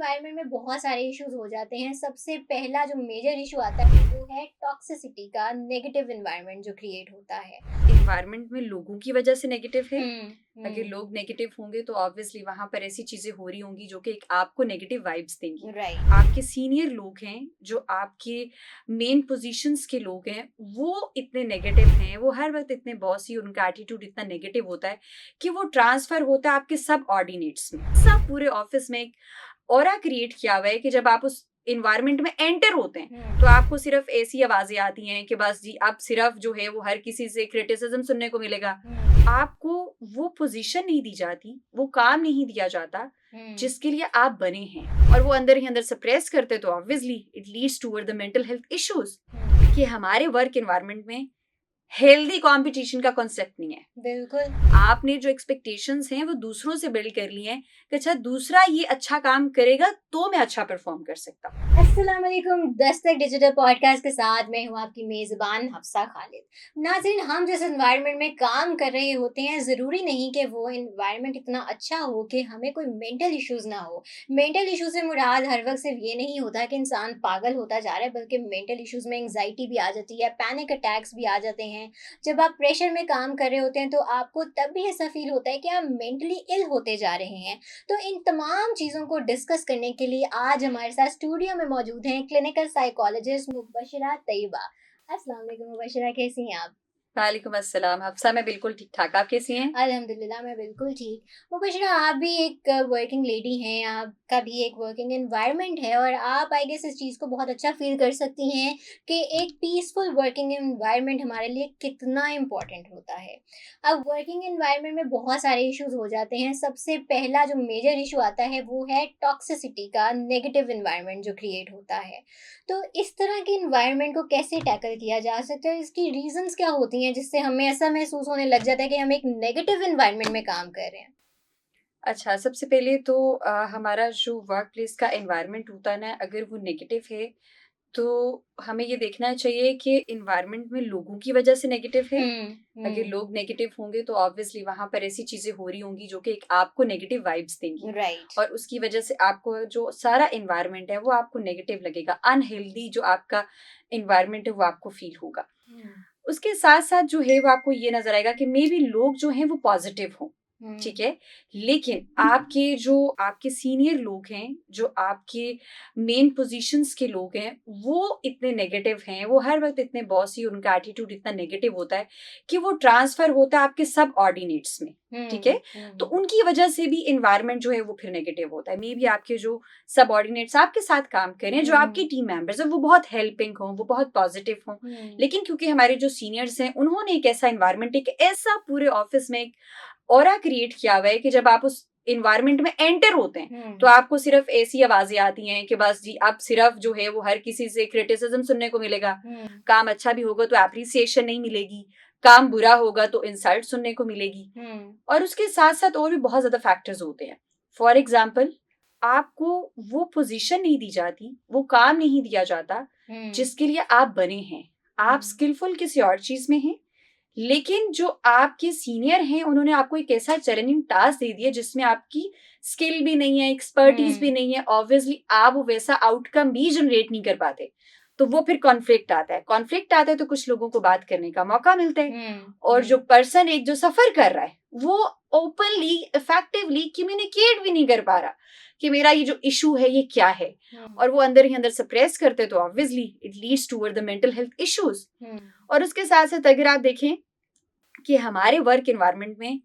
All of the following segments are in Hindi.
एनवायरनमेंट में बहुत सारे इश्यूज हो जाते हैं। सबसे पहला जो मेजर इशू आता है वो है टॉक्सिसिटी का, नेगेटिव एनवायरनमेंट जो क्रिएट होता है। इन्वायरमेंट में लोगों की वजह से नेगेटिव है। अगर हम्म। लोग नेगेटिव होंगे तो ऑब्वियसली वहां पर ऐसी चीजें हो रही होंगी जो कि एक आपको नेगेटिव वाइब्स देंगी। राइट। आपके सीनियर लोग हैं जो आपके मेन पोजीशंस के लोग हैं, वो इतने नेगेटिव हैं, वो हर वक्त इतने बॉसी, उनका एटीट्यूड इतना नेगेटिव होता है कि वो ट्रांसफर होता है आपके सब ऑर्डिनेट्स में। सब पूरे ऑफिस में एक ऑरा क्रिएट किया हुआ है कि जब आप उस इन्वायरमेंट में एंटर होते हैं तो आपको सिर्फ ऐसी आवाजें आती हैं कि बस जी आप सिर्फ जो है वो हर किसी से क्रिटिसिज्म सुनने को मिलेगा। आपको वो पोजीशन नहीं दी जाती, वो काम नहीं दिया जाता जिसके लिए आप बने हैं, और वो अंदर ही अंदर सप्रेस करते तो obviously it leads toward the mental health issues. कि हमारे वर्क एनवायरनमेंट में हेल्दी कंपटीशन का कॉन्सेप्ट नहीं है। बिल्कुल। आपने जो एक्सपेक्टेशंस हैं वो दूसरों से बिल्ड कर ली हैं कि अच्छा दूसरा ये अच्छा काम करेगा तो मैं अच्छा परफॉर्म कर सकता हूँ। अस्सलाम वालेकुम। दस्तक डिजिटल पॉडकास्ट के साथ मैं हूँ आपकी मेज़बान हफ्सा खालिद। नाज़रीन, हम जिस एनवायरनमेंट में काम कर रहे होते हैं, ज़रूरी नहीं कि वो एनवायरनमेंट इतना अच्छा हो कि हमें कोई मेंटल इश्यूज़ ना हो। मेंटल इश्यूज़ से मुराद हर वक्त सिर्फ ये नहीं होता कि इंसान पागल होता जा रहा है, बल्कि मेंटल इश्यूज़ में एंग्जाइटी भी आ जाती है, पैनिक अटैक्स भी आ जाते हैं। जब आप प्रेशर में काम कर रहे होते हैं तो आपको तब भी ऐसा फील होता है कि आप मेंटली इल होते जा रहे हैं। तो इन तमाम चीज़ों को डिस्कस करने के लिए आज हमारे साथ स्टूडियो में मौजूद हैं क्लिनिकल साइकोलॉजिस्ट मुबशरा तैयबा। अस्सलाम वालेकुम मुबशरा, कैसी हैं आप? वालेकुम अस्सलाम हफ्सा, मैं बिल्कुल ठीक ठाक। आप कैसी हैं? अल्हम्दुलिल्लाह, मैं बिल्कुल ठीक। मुबशरा, आप भी एक वर्किंग लेडी हैं, आपका भी एक वर्किंग एनवायरनमेंट है और आप आई गेस इस चीज़ को बहुत अच्छा फ़ील कर सकती हैं कि एक पीसफुल वर्किंग एनवायरनमेंट हमारे लिए कितना इम्पोर्टेंट होता है। अब वर्किंग एनवायरनमेंट में बहुत सारे इश्यूज़ हो जाते हैं। सबसे पहला जो मेजर इश्यू आता है वो है टॉक्सिसिटी का, नेगेटिव एनवायरनमेंट जो क्रिएट होता है। तो इस तरह के एनवायरनमेंट को कैसे टैकल किया जा सकता है? इसकी रीज़न्स क्या होती हैं जिससे हमें ऐसा महसूस होने लग जाता है कि हम एक नेगेटिव एनवायरनमेंट में काम कर रहे हैं? अच्छा, सबसे पहले तो हमारा जो वर्क प्लेस का एनवायरनमेंट होता है ना, अगर वो नेगेटिव है तो हमें ये देखना चाहिए कि एनवायरनमेंट में लोगों की वजह से नेगेटिव है। अगर लोग नेगेटिव होंगे तो ऑब्वियसली वहां पर ऐसी चीजें हो रही होंगी जो कि एक आपको नेगेटिव वाइब्स देंगी, राइट। और उसकी वजह से आपको जो सारा एनवायरनमेंट है वो आपको नेगेटिव लगेगा, अनहेल्दी जो आपका एनवायरनमेंट है वो आपको फील होगा। उसके साथ साथ जो है वो आपको ये नजर आएगा कि मे बी लोग जो हैं वो पॉजिटिव हों, ठीक है, लेकिन आपके सीनियर लोग हैं, जो आपके मेन पोजीशंस के लोग हैं, वो इतने नेगेटिव हैं, वो हर वक्त इतने बॉसी, उनका एटीट्यूड इतना नेगेटिव होता है कि वो ट्रांसफर होता है आपके सब ऑर्डिनेट्स में। ठीक है, तो उनकी वजह से भी एनवायरनमेंट जो है वो फिर नेगेटिव होता है। मे बी आपके जो सब ऑर्डिनेट्स आपके साथ काम करें, जो आपके टीम मेंबर्स हैं, वो बहुत हेल्पिंग हों, वो बहुत पॉजिटिव हों, लेकिन क्योंकि हमारे जो सीनियर्स हैं उन्होंने एक ऐसा एनवायरनमेंट, एक ऐसा पूरे ऑफिस में एक ऑरा क्रिएट किया हुआ है कि जब आप उस इन्वायरमेंट में एंटर होते हैं तो आपको सिर्फ ऐसी आवाजें आती हैं कि बस जी आप सिर्फ जो है वो हर किसी से क्रिटिसिज्म सुनने को मिलेगा। काम अच्छा भी होगा तो एप्रिसिएशन नहीं मिलेगी, काम बुरा होगा तो इंसल्ट सुनने को मिलेगी, और उसके साथ साथ और भी बहुत ज्यादा फैक्टर्स होते हैं। फॉर एग्जाम्पल, आपको वो पोजीशन नहीं दी जाती, वो काम नहीं दिया जाता जिसके लिए आप बने हैं। आप स्किलफुल किसी और चीज में हैं, लेकिन जो आपके सीनियर हैं उन्होंने आपको एक ऐसा चैलेंजिंग टास्क दे दिया जिसमें आपकी स्किल भी नहीं है, एक्सपर्टीज भी नहीं है, ऑब्वियसली आप वो वैसा आउटकम भी जनरेट नहीं कर पाते। तो वो फिर कॉन्फ्लिक्ट आता है। कॉन्फ्लिक्ट आता है तो कुछ लोगों को बात करने का मौका मिलता है, और जो पर्सन एक जो सफर कर रहा है वो ओपनली इफेक्टिवली कम्युनिकेट भी नहीं कर पा रहा कि मेरा ये जो इशू है ये क्या है, और वो अंदर ही अंदर सप्रेस करते तो obviously it leads toward the mental health issues. और उसके साथ साथ अगर आप देखें कि हमारे वर्क एनवायरनमेंट में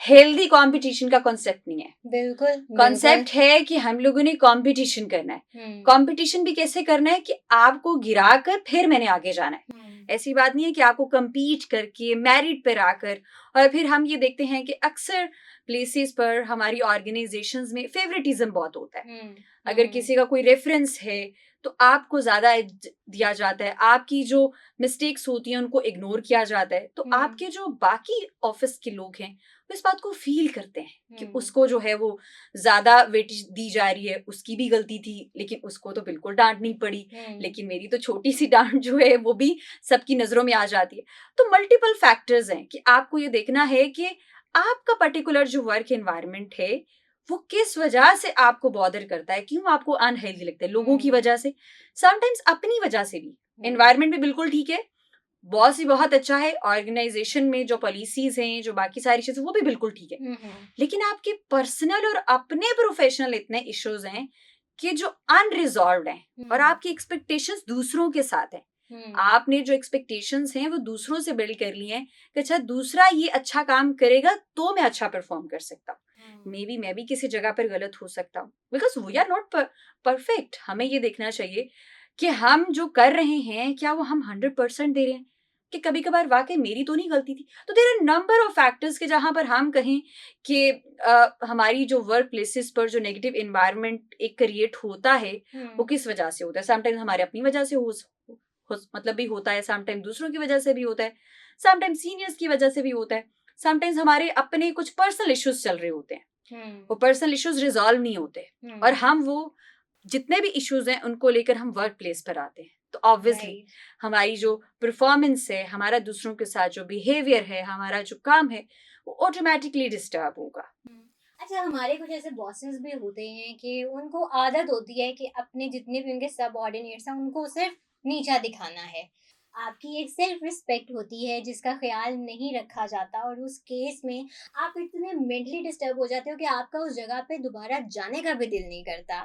हेल्दी कंपटीशन का कॉन्सेप्ट नहीं है। बिल्कुल। कॉन्सेप्ट है कि हम लोगों ने कंपटीशन करना है। कंपटीशन भी कैसे करना है कि आपको गिरा कर फिर मैंने आगे जाना है। ऐसी बात नहीं है कि आपको compete करके मेरिट पर आकर, और फिर हम ये देखते हैं कि अक्सर प्लेसेस पर हमारी ऑर्गेनाइजेशंस में फेवरेटिज्म बहुत होता है। अगर किसी का कोई रेफरेंस है तो आपको ज्यादा दिया जाता है, आपकी जो मिस्टेक्स होती हैं उनको इग्नोर किया जाता है। तो आपके जो बाकी ऑफिस के लोग हैं वो इस बात को फील करते हैं कि उसको जो है वो ज्यादा वेटेज दी जा रही है, उसकी भी गलती थी लेकिन उसको तो बिल्कुल डांट नहीं पड़ी, लेकिन मेरी तो छोटी सी डांट जो है वो भी सबकी नजरों में आ जाती है। तो मल्टीपल फैक्टर्स हैं कि आपको ये देखना है कि आपका पर्टिकुलर जो वर्क एनवायरनमेंट है वो किस वजह से आपको बॉदर करता है, क्यों आपको अनहेल्दी लगता है, लोगों की वजह से, समटाइम्स अपनी वजह से भी। एनवायरनमेंट भी बिल्कुल ठीक है, बॉस भी बहुत अच्छा है, ऑर्गेनाइजेशन में जो पॉलिसीज हैं, जो बाकी सारी चीजें, वो भी बिल्कुल ठीक है, लेकिन आपके पर्सनल और अपने प्रोफेशनल इतने इश्यूज हैं कि जो अनरिजॉल्व्ड हैं, और आपकी एक्सपेक्टेशंस दूसरों के साथ हैं। आपने जो एक्सपेक्टेशंस हैं वो दूसरों से बिल्ड कर ली हैं कि अच्छा दूसरा ये अच्छा काम करेगा तो मैं अच्छा परफॉर्म कर सकता हूँ। मे बी मैं भी किसी जगह पर गलत हो सकता हूँ, because we are not perfect. हमें ये देखना चाहिए कि हम जो कर रहे हैं क्या वो हम 100% दे रहे हैं, कि कभी कभार वाकई मेरी तो नहीं गलती थी। तो there are number of factors के जहां पर हम कहें कि हमारी जो वर्क प्लेसेस पर जो नेगेटिव एनवायरनमेंट एक क्रिएट होता है वो किस वजह से होता है। समटाइम्स हमारे अपनी वजह से मतलब भी होता है, समटाइम दूसरों की वजह से भी होता है, समटाइम सीनियर्स की वजह से भी होता है, समटाइम्स हमारे अपने कुछ पर्सनल इश्यूज चल रहे होते हैं, वो पर्सनल इश्यूज रिजॉल्व नहीं होते, और हम वो जितने भी इश्यूज हैं उनको लेकर हम वर्क प्लेस पर आते हैं। तो ऑब्वियसली हमारी जो परफॉर्मेंस है, हमारा दूसरों के साथ जो बिहेवियर है, हमारा जो काम है, वो ऑटोमेटिकली डिस्टर्ब होगा। अच्छा, हमारे कुछ ऐसे बॉसेस भी होते हैं कि उनको आदत होती है कि अपने जितने भी उनके सबऑर्डिनेट्स हैं उनको सिर्फ नीचा दिखाना है। आपकी एक सेल्फ रिस्पेक्ट होती है जिसका ख्याल नहीं रखा जाता, और उस केस में आप इतने मेंटली डिस्टर्ब हो जाते हो कि आपका उस जगह पे दोबारा जाने का भी दिल नहीं करता।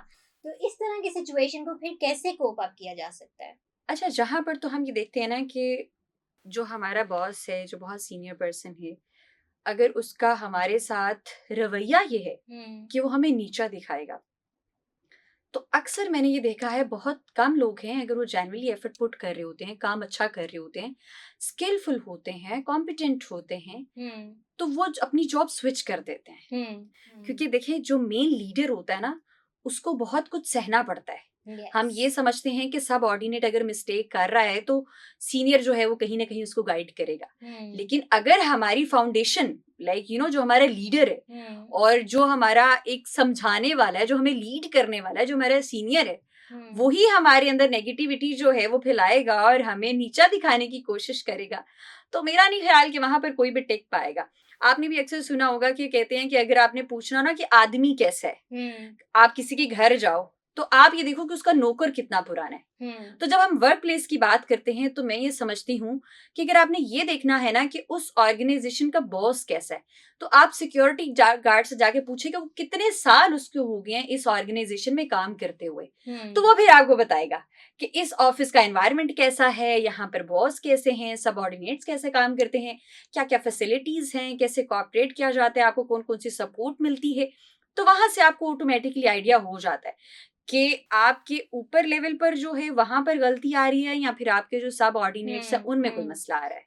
तो इस तरह की सिचुएशन को फिर कैसे कोप अप किया जा सकता है? अच्छा, जहां पर तो हम ये देखते हैं ना कि जो हमारा बॉस है, जो बहुत सीनियर पर्सन है, अगर उसका हमारे साथ रवैया ये है कि वो हमें नीचा दिखाएगा, तो अक्सर मैंने ये देखा है बहुत कम लोग हैं, अगर वो जेन्युइनली एफर्ट पुट कर रहे होते हैं, काम अच्छा कर रहे होते हैं, स्किलफुल होते हैं, कॉम्पिटेंट होते हैं, तो वो अपनी जॉब स्विच कर देते हैं। क्योंकि देखिए जो मेन लीडर होता है ना, उसको बहुत कुछ सहना पड़ता है। हम ये समझते हैं कि सब ऑर्डिनेट अगर मिस्टेक कर रहा है तो सीनियर जो है वो कहीं ना कहीं उसको गाइड करेगा, लेकिन अगर हमारी फाउंडेशन जो हमारा लीडर है और जो हमारा एक समझाने वाला है, जो हमें लीड करने वाला है, जो हमारा सीनियर है, वही हमारे अंदर नेगेटिविटी जो है वो फैलाएगा और हमें नीचा दिखाने की कोशिश करेगा, तो मेरा नहीं ख्याल कि वहां पर कोई भी टिक पाएगा। आपने भी अक्सर सुना होगा कि कहते हैं कि अगर आपने पूछना ना कि आदमी कैसा है, आप किसी के घर जाओ तो आप ये देखो कि उसका नौकर कितना पुराना है। तो जब हम वर्क प्लेस की बात करते हैं तो मैं ये समझती हूँ कि अगर आपने ये देखना है ना कि उस ऑर्गेनाइजेशन का बॉस कैसा है, तो आप सिक्योरिटी गार्ड से जाके पूछे कि वो कितने साल उसके हो गए हैं इस ऑर्गेनाइजेशन में काम करते हुए, तो वो फिर आपको बताएगा कि इस ऑफिस का एनवायरनमेंट कैसा है, यहाँ पर बॉस कैसे हैं, सबऑर्डिनेट्स कैसे काम करते हैं, क्या क्या फैसिलिटीज हैं, कैसे कोऑपरेट किया जाता है, आपको कौन कौन सी सपोर्ट मिलती है। तो वहां से आपको ऑटोमेटिकली आइडिया हो जाता है कि आपके ऊपर लेवल पर जो है वहां पर गलती आ रही है या फिर आपके जो सब ऑर्डिनेट्स है उनमें कोई मसला आ रहा है।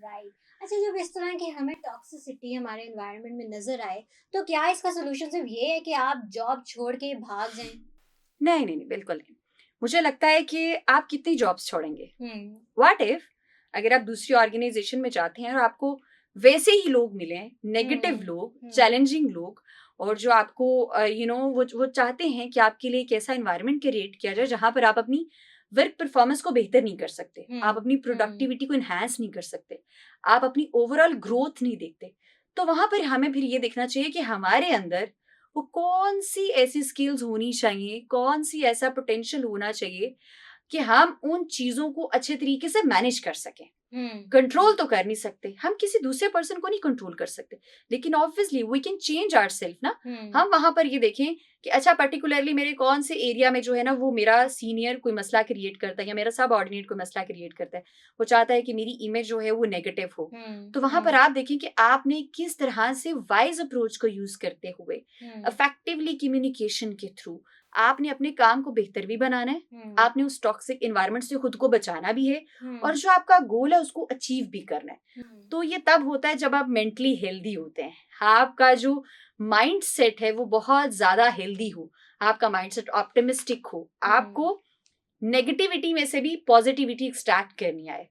राइट। अच्छा, जब इस तरह की हमें टॉक्सिसिटी हमारे एनवायरनमेंट में नजर आए, तो क्या इसका सोल्यूशन सिर्फ ये है कि आप जॉब छोड़ के भाग जाएं? नहीं नहीं नहीं, बिल्कुल नहीं। मुझे लगता है कि आप कितनी जॉब्स छोड़ेंगे। व्हाट इफ अगर आप दूसरी ऑर्गेनाइजेशन में जाते हैं और आपको वैसे ही लोग मिले, नेगेटिव लोग, चैलेंजिंग लोग, और जो आपको वो चाहते हैं कि आपके लिए एक ऐसा एनवायरनमेंट क्रिएट किया जाए जहां पर आप अपनी वर्क परफॉर्मेंस को बेहतर नहीं कर सकते, आप अपनी प्रोडक्टिविटी को इनहैंस नहीं कर सकते, आप अपनी ओवरऑल ग्रोथ नहीं देखते, तो वहां पर हमें फिर ये देखना चाहिए कि हमारे अंदर वो कौन सी ऐसी स्किल्स होनी चाहिए, कौन सी ऐसा पोटेंशियल होना चाहिए कि हम उन चीजों को अच्छे तरीके से मैनेज कर सकें। कंट्रोल तो कर नहीं सकते, हम किसी दूसरे पर्सन को नहीं कंट्रोल कर सकते, लेकिन obviously we can change ourselves ना। हम वहां पर ये देखें कि अच्छा पर्टिकुलरली मेरे कौन से एरिया में जो है ना वो मेरा सीनियर कोई मसला क्रिएट करता है या मेरा सब ऑर्डिनेट कोई मसला क्रिएट करता है, वो चाहता है कि मेरी इमेज जो है वो नेगेटिव हो, तो वहां पर आप देखें कि आपने किस तरह से वाइज अप्रोच को यूज करते हुए इफेक्टिवली कम्युनिकेशन के थ्रू आपने अपने काम को बेहतर भी बनाना है, आपने उस टॉक्सिक एनवायरनमेंट से खुद को बचाना भी है, और जो आपका गोल है उसको अचीव भी करना है। तो ये तब होता है जब आप मेंटली हेल्दी होते हैं, आपका जो माइंड सेट है वो बहुत ज्यादा हेल्दी हो, आपका माइंड सेट ऑप्टिमिस्टिक हो, आपको नेगेटिविटी में से भी पॉजिटिविटी एक्सट्रैक्ट करनी आए।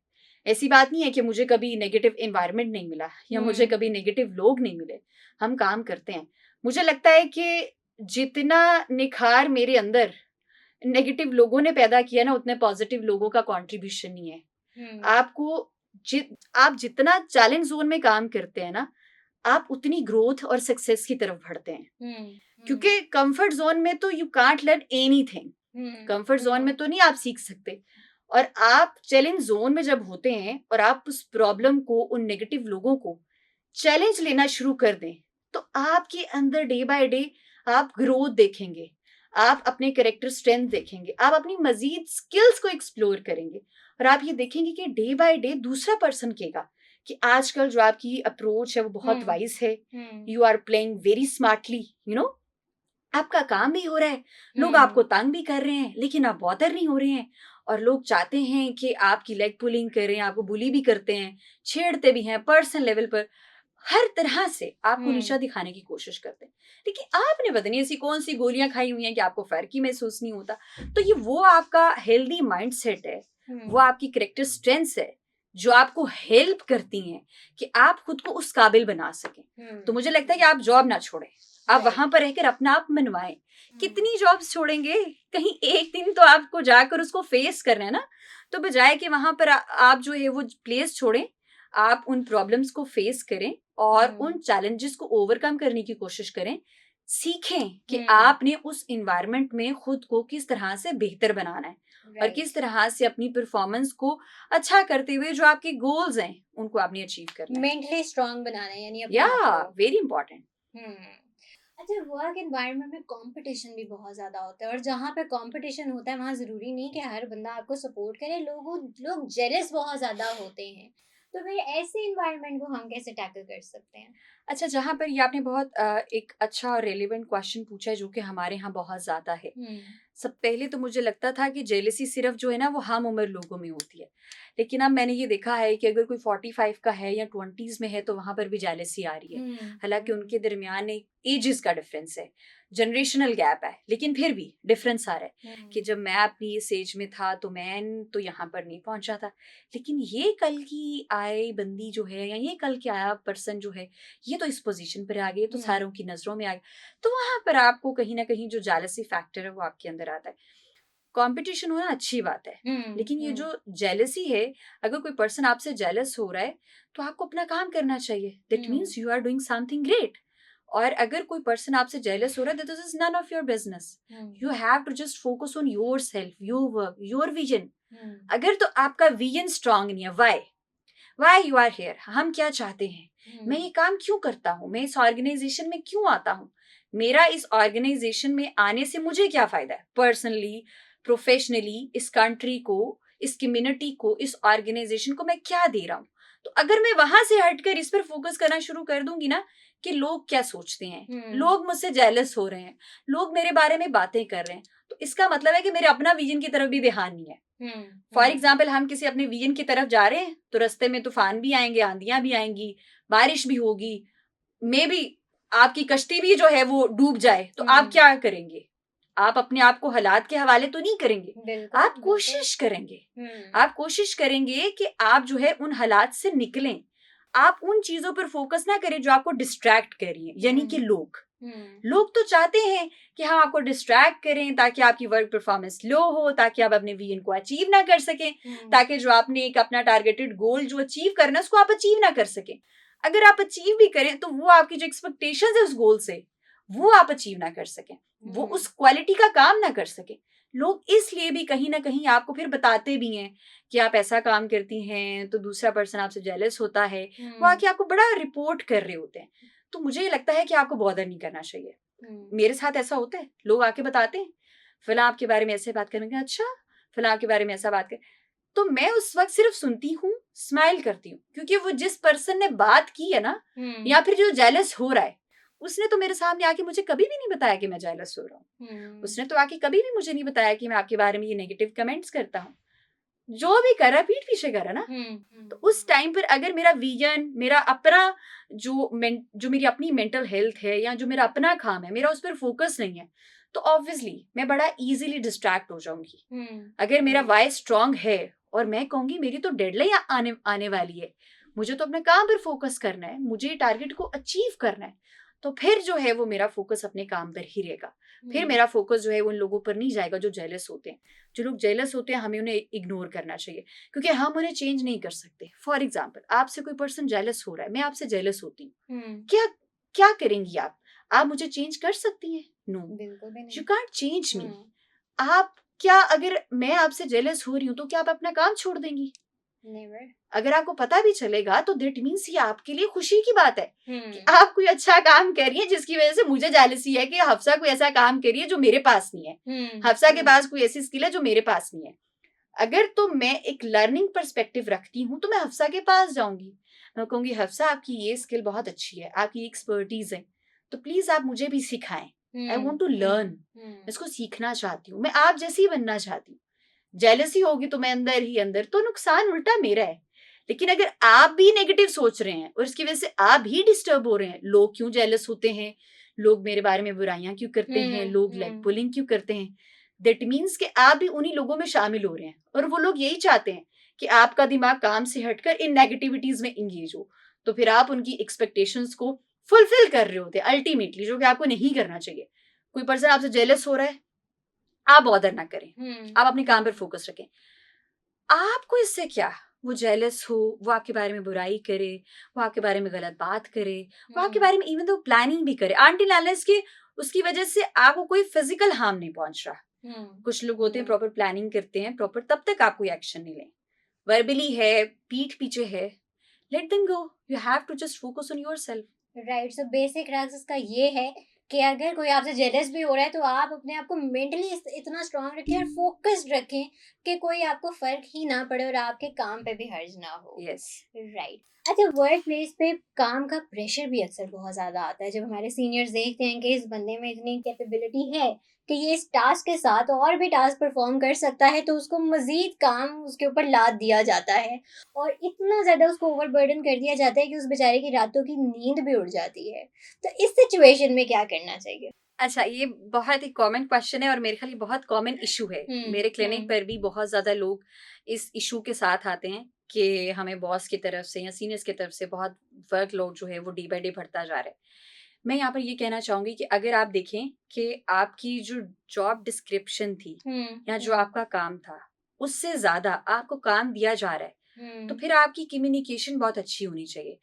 ऐसी बात नहीं है कि मुझे कभी नेगेटिव एनवायरनमेंट नहीं मिला या मुझे कभी नेगेटिव लोग नहीं मिले, हम काम करते हैं। मुझे लगता है कि जितना निखार मेरे अंदर नेगेटिव लोगों ने पैदा किया ना, उतने पॉजिटिव लोगों का कंट्रीब्यूशन नहीं है। आपको आप जितना चैलेंज जोन में काम करते हैं ना, आप उतनी ग्रोथ और सक्सेस की तरफ बढ़ते हैं। क्योंकि कंफर्ट जोन में तो you can't learn anything, comfort zone में तो नहीं आप सीख सकते। और आप चैलेंज जोन में जब होते हैं और आप उस प्रॉब्लम को, उन नेगेटिव लोगों को चैलेंज लेना शुरू कर दें, तो आपके अंदर डे बाय डे आप ग्रोथ देखेंगे, आप अपने कैरेक्टर स्ट्रेंथ देखेंगे, आप अपनी मजीद स्किल्स को एक्सप्लोर करेंगे और आप ये देखेंगे कि डे बाय डे दूसरा पर्सन कहेगा कि आजकल जो आपकी अप्रोच है वो बहुत वाइज है, you are playing very smartly, आपका काम भी हो रहा है, लोग आपको तंग भी कर रहे हैं लेकिन आप बॉदर नहीं हो रहे हैं, और लोग चाहते हैं कि आपकी लेग पुलिंग करें, आपको बुली भी करते हैं, छेड़ते भी हैं, पर्सनल लेवल पर हर तरह से आपको नीचा दिखाने की कोशिश करते हैं। लेकिन आपने पता नहीं ऐसी कौन सी गोलियां खाई हुई हैं कि आपको फर्क ही महसूस नहीं होता। तो ये वो आपका हेल्दी माइंडसेट है, वो आपकी कैरेक्टर स्ट्रेंथ्स है जो आपको हेल्प करती हैं कि आप खुद को उस काबिल बना सकें। तो मुझे लगता है कि आप जॉब ना छोड़ें, आप वहां पर रहकर अपना आप मनवाएं। कितनी जॉब्स छोड़ेंगे, कहीं एक दिन तो आपको जाकर उसको फेस करना है ना। तो बजाय कि वहां पर आप जो है वो प्लेस छोड़ें, आप उन प्रॉब्लम्स को फेस करें और उन चैलेंजेस को ओवरकम करने की कोशिश करें, सीखें कि आपने उस इन्वायरमेंट में खुद को किस तरह से बेहतर बनाना है और किस तरह से अपनी परफॉर्मेंस को अच्छा करते हुए जो आपके गोल्स हैं उनको आपने अचीव करना है, मेंटली स्ट्रांग बनाना है, यानी अपने या आप को। Very important. अच्छा, वर्क एनवायरनमेंट में कंपटीशन भी बहुत ज़्यादा होता है, और जहाँ पे कंपटीशन होता है वहाँ ज़रूरी नहीं कि हर बंदा आपको सपोर्ट करे, लोग जेलस बहुत ज़्यादा होते हैं। तो फिर ऐसे इन्वायरमेंट को हम कैसे टैकल कर सकते हैं? अच्छा, जहाँ पर ये आपने बहुत एक अच्छा और रेलिवेंट क्वेश्चन पूछा है जो कि हमारे यहाँ बहुत ज़्यादा है। सब पहले तो मुझे लगता था कि जेलसी सिर्फ जो है ना वो हम उम्र लोगों में होती है, लेकिन अब मैंने ये देखा है कि अगर कोई 45 का है या 20s में है तो वहाँ पर भी जेलसी आ रही है। हालांकि उनके दरमियान एक एजेस का डिफरेंस है, जनरेशनल गैप है, लेकिन फिर भी डिफरेंस आ रहा है कि जब मैं अपनी इस एज में था तो मैं तो यहाँ पर नहीं पहुंचा था, लेकिन ये कल की आए बंदी जो है या ये कल के आया पर्सन जो है ये तो इस पोजीशन पर आ गई, तो सारों की नजरों में आ गई। तो वहां पर आपको कहीं ना कहीं जो जेलसी फैक्टर है वो आपके अंदर आता है। कंपटीशन होना अच्छी बात है, लेकिन ये जो जेलसी है, अगर कोई पर्सन आपसे जेलस हो रहा है तो आपको अपना काम करना चाहिए, that means you are doing something great. और अगर कोई पर्सन आपसे जेलस हो रहा है, this is none of your business, you have to just focus on yourself, your work, your vision. अगर तो आपका विजन स्ट्रांग नहीं है, वाई यू आर हियर, हम क्या चाहते हैं, मैं ये काम क्यों करता हूँ, मैं इस ऑर्गेनाइजेशन में क्यों आता हूँ, मेरा इस ऑर्गेनाइजेशन में आने से मुझे क्या फायदा है पर्सनली, प्रोफेशनली, इस कंट्री को, इस कम्युनिटी को, इस ऑर्गेनाइजेशन को मैं क्या दे रहा हूँ। तो अगर मैं वहां से हटकर इस पर फोकस करना शुरू कर दूंगी ना कि लोग क्या सोचते हैं, लोग मुझसे जेलस हो रहे हैं, लोग मेरे बारे में बातें कर रहे हैं, तो इसका मतलब है कि मेरे अपना विजन की तरफ भी ध्यान नहीं है। फॉर एग्जाम्पल, हम किसी अपने विजन की तरफ जा रहे हैं तो रास्ते में तूफान भी आएंगे, आंधियां भी आएंगी, बारिश भी होगी, मे बी आपकी कश्ती भी जो है वो डूब जाए, तो आप क्या करेंगे? आप अपने आप को हालात के हवाले तो नहीं करेंगे, आप कोशिश करेंगे, आप कोशिश करेंगे कि आप जो है उन हालात से निकलें। आप उन चीजों पर फोकस ना करें जो आपको डिस्ट्रैक्ट कर रही है, यानी कि लोग तो चाहते हैं कि हम आपको डिस्ट्रैक्ट करें ताकि आपकी वर्क परफॉर्मेंस लो हो, ताकि आप अपने विजन को अचीव ना कर सकें, ताकि जो आपने एक अपना टारगेटेड गोल जो अचीव करना है उसको आप अचीव ना कर सकें। अगर आप अचीव भी करें तो वो आपकी जो एक्सपेक्टेशंस है उस गोल से वो आप अचीव ना कर सकें, वो उस क्वालिटी का काम ना कर सकें। लोग इसलिए भी कहीं ना कहीं आपको फिर बताते भी हैं कि आप ऐसा काम करती हैं तो दूसरा पर्सन आपसे जेलस होता है, वो आके आपको बड़ा रिपोर्ट कर रहे होते हैं। तो मुझे ये लगता है कि आपको बॉदर नहीं करना चाहिए। मेरे साथ ऐसा होता है, लोग आके बताते हैं फिलहाल आपके बारे में ऐसे बात करेंगे, अच्छा फिलहाल आपके बारे में ऐसा बात कर, तो मैं उस वक्त सिर्फ सुनती हूँ, स्माइल करती हूँ, क्योंकि वो जिस पर्सन ने बात की है ना, या फिर जो जेलस हो रहा है, उसने तो मेरे सामने आके मुझे कभी भी नहीं बताया कि मैं जेलस हो रहा हूँ। उसने तो आके कभी भी मुझे नहीं बताया कि मैं आपके बारे में ये नेगेटिव कमेंट्स करता हूँ। जो भी कर रहा है पीठ पीछे कर रहा है ना। तो उस टाइम पर अगर मेरा विजन, मेरा अपना जो मेरी अपनी मेंटल हेल्थ है या जो मेरा अपना काम है, मेरा उस पर फोकस नहीं है, तो ऑब्वियसली मैं बड़ा इजीली डिस्ट्रैक्ट हो जाऊंगी। अगर मेरा वाई स्ट्रांग है और मैं कहूंगी मेरी तो डेडलाइन आने वाली है, मुझे तो अपने काम पर फोकस करना है, मुझे टारगेट को अचीव करना है, तो फिर जो है वो मेरा फोकस अपने काम पर ही रहेगा। फिर मेरा फोकस जो है उन लोगों पर नहीं जाएगा जो जेलस होते हैं। जो लोग जेलस होते हैं हमें उन्हें इग्नोर करना चाहिए, क्योंकि हम उन्हें चेंज नहीं कर सकते। फॉर एग्जाम्पल, आपसे कोई पर्सन जेलस हो रहा है, मैं आपसे जेलस होती हूँ, क्या क्या करेंगी आप? आप मुझे चेंज कर सकती हैं? नो, बिल्कुल भी नहीं। यू कांट चेंज मी। आप क्या, अगर मैं आपसे जेलस हो रही हूँ तो क्या आप अपना काम छोड़ देंगी? नेवर। अगर आपको पता भी चलेगा तो दैट मीन्स ये आपके लिए खुशी की बात है कि आप कोई अच्छा काम कर रही है, जिसकी वजह से मुझे जेलसी है कि हफ्सा कोई ऐसा काम कर रही है जो मेरे पास नहीं है, हफ्सा के पास कोई ऐसी स्किल है जो मेरे पास नहीं है। अगर तो मैं एक लर्निंग पर्सपेक्टिव रखती हूँ तो मैं हफ्सा के पास जाऊंगी, मैं कहूंगी हफ्सा आपकी ये स्किल बहुत अच्छी है, आपकी एक्सपर्टीज है, तो प्लीज आप मुझे भी सिखाएं। आई वॉन्ट टू लर्न, मैं इसको सीखना चाहती हूँ, मैं आप जैसी बनना चाहती हूँ। जेलसी होगी तो मैं अंदर ही अंदर, तो नुकसान उल्टा मेरा है। लेकिन अगर आप भी नेगेटिव सोच रहे हैं और इसकी वजह से आप भी डिस्टर्ब हो रहे हैं, लोग क्यों जेलस होते हैं, लोग मेरे बारे में बुराइयां क्यों करते हैं, लोग लेग पुलिंग क्यों करते हैं, दैट मीन्स कि आप भी उन्हीं लोगों में शामिल हो रहे हैं और वो लोग यही चाहते हैं कि आपका दिमाग काम से हटकर इन नेगेटिविटीज में इंगेज हो। तो फिर आप उनकी एक्सपेक्टेशंस को फुलफिल कर रहे होते हैं अल्टीमेटली, जो कि आपको नहीं करना चाहिए। कोई पर्सन आपसे जेलस हो रहा है, आप बॉदर ना करें, आप अपने काम पर फोकस रखें। आपको इससे क्या, वो जेलस हो, वो आपके बारे में बुराई करे, वो आपके बारे में गलत बात करे, वो आपके बारे में इवन तो प्लानिंग भी करे, आंटी अनलेस कि उसकी वजह से आपको कोई फिजिकल हार्म नहीं पहुंच रहा। कुछ लोग होते हैं प्रॉपर प्लानिंग करते हैं प्रॉपर, तब तक आप कोई एक्शन नहीं लें। वर्बली है, पीठ पीछे है, let them go, you have to just focus on yourself. Right. So basic रैक्स इसका ये है कि अगर कोई आपसे जेलस भी हो रहा है तो आप अपने आप को मेंटली इतना स्ट्रांग रखें और फोकस्ड रखें कि कोई आपको फर्क ही ना पड़े और आपके काम पे भी हर्ज ना हो। Yes, right. अच्छा, वर्क प्लेस पे काम का प्रेशर भी अक्सर बहुत ज़्यादा आता है जब हमारे सीनियर्स देखते हैं कि इस बंदे में इतनी कैपेबिलिटी है कि ये इस टास्क के साथ और भी टास्क परफॉर्म कर सकता है, तो उसको मज़ीद काम उसके ऊपर लाद दिया जाता है और इतना ज़्यादा उसको ओवरबर्डन कर दिया जाता है कि उस बेचारे की रातों की नींद भी उड़ जाती है। तो इस सिचुएशन में क्या करना चाहिए? अच्छा, ये बहुत ही कॉमन क्वेश्चन है और मेरे ख्याल ये बहुत कॉमन इशू है। मेरे क्लिनिक पर भी बहुत ज्यादा लोग इस इशू के साथ आते हैं कि हमें बॉस की तरफ से या सीनियर्स की तरफ से बहुत वर्कलोड जो है वो डे बाय डे बढ़ता जा रहा है। मैं यहाँ पर ये कहना चाहूंगी कि अगर आप देखें कि आपकी जो जॉब डिस्क्रिप्शन थी या जो आपका काम था, उससे ज्यादा आपको काम दिया जा रहा है, तो फिर आपकी कम्युनिकेशन बहुत अच्छी होनी चाहिए।